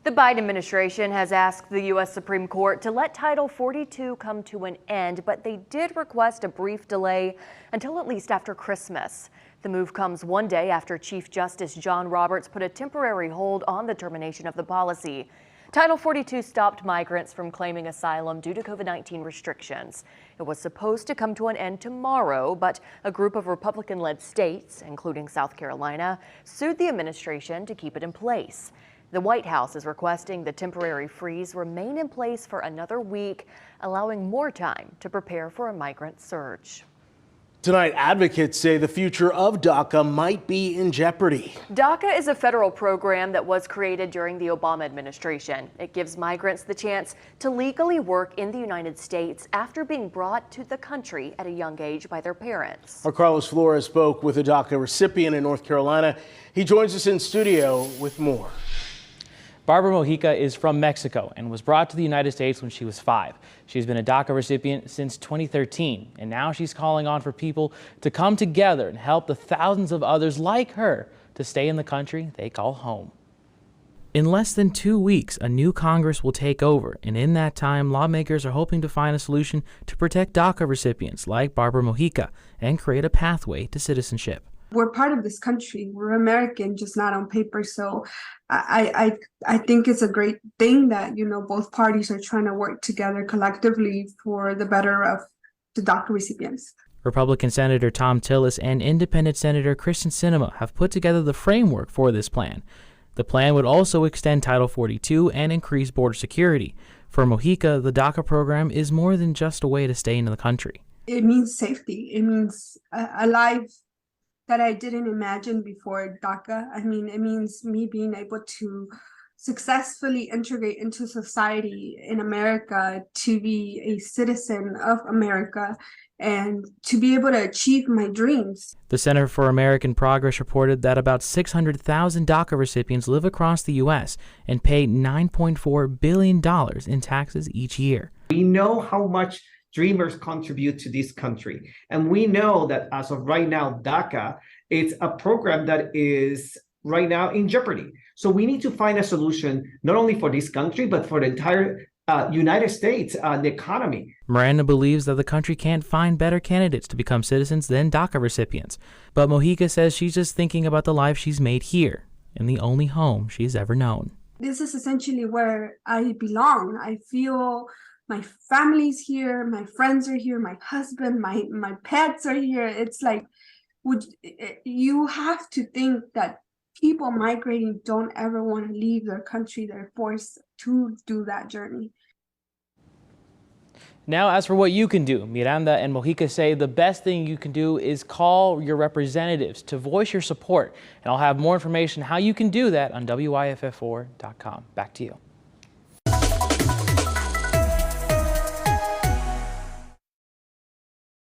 The Biden administration has asked the U.S. Supreme Court to let Title 42 come to an end, but they did request a brief delay until at least after Christmas. The move comes one day after Chief Justice John Roberts put a temporary hold on the termination of the policy. Title 42 stopped migrants from claiming asylum due to COVID-19 restrictions. It was supposed to come to an end tomorrow, but a group of Republican-led states, including South Carolina, sued the administration to keep it in place. The White House is requesting the temporary freeze remain in place for another week, allowing more time to prepare for a migrant surge. Tonight, advocates say the future of DACA might be in jeopardy. DACA is a federal program that was created during the Obama administration. It gives migrants the chance to legally work in the United States after being brought to the country at a young age by their parents. Our Carlos Flores spoke with a DACA recipient in North Carolina. He joins us in studio with more. Barbara Mojica is from Mexico and was brought to the United States when she was 5. She's been a DACA recipient since 2013, and now she's calling on for people to come together and help the thousands of others like her to stay in the country they call home. In less than 2 weeks, a new Congress will take over, and in that time, lawmakers are hoping to find a solution to protect DACA recipients like Barbara Mojica and create a pathway to citizenship. We're part of this country. We're American, just not on paper. So I think it's a great thing that, both parties are trying to work together collectively for the better of the DACA recipients. Republican Senator Thom Tillis and Independent Senator Kyrsten Sinema have put together the framework for this plan. The plan would also extend Title 42 and increase border security. For Mojica, the DACA program is more than just a way to stay in the country. It means safety. It means a life that I didn't imagine before DACA. I mean, it means me being able to successfully integrate into society in America, to be a citizen of America, and to be able to achieve my dreams. The Center for American Progress reported that about 600,000 DACA recipients live across the U.S. and pay $9.4 billion in taxes each year. We know how much dreamers contribute to this country. And we know that as of right now, DACA, it's a program that is right now in jeopardy. So we need to find a solution, not only for this country, but for the entire United States, the economy. Miranda believes that the country can't find better candidates to become citizens than DACA recipients. But Mojica says she's just thinking about the life she's made here, in the only home she's ever known. This is essentially where I belong. I feel my family's here, my friends are here, my husband, my pets are here. It's like, you have to think that people migrating don't ever want to leave their country. They're forced to do that journey. Now, as for what you can do, Miranda and Mojica say the best thing you can do is call your representatives to voice your support. And I'll have more information how you can do that on WIFF4.com. Back to you.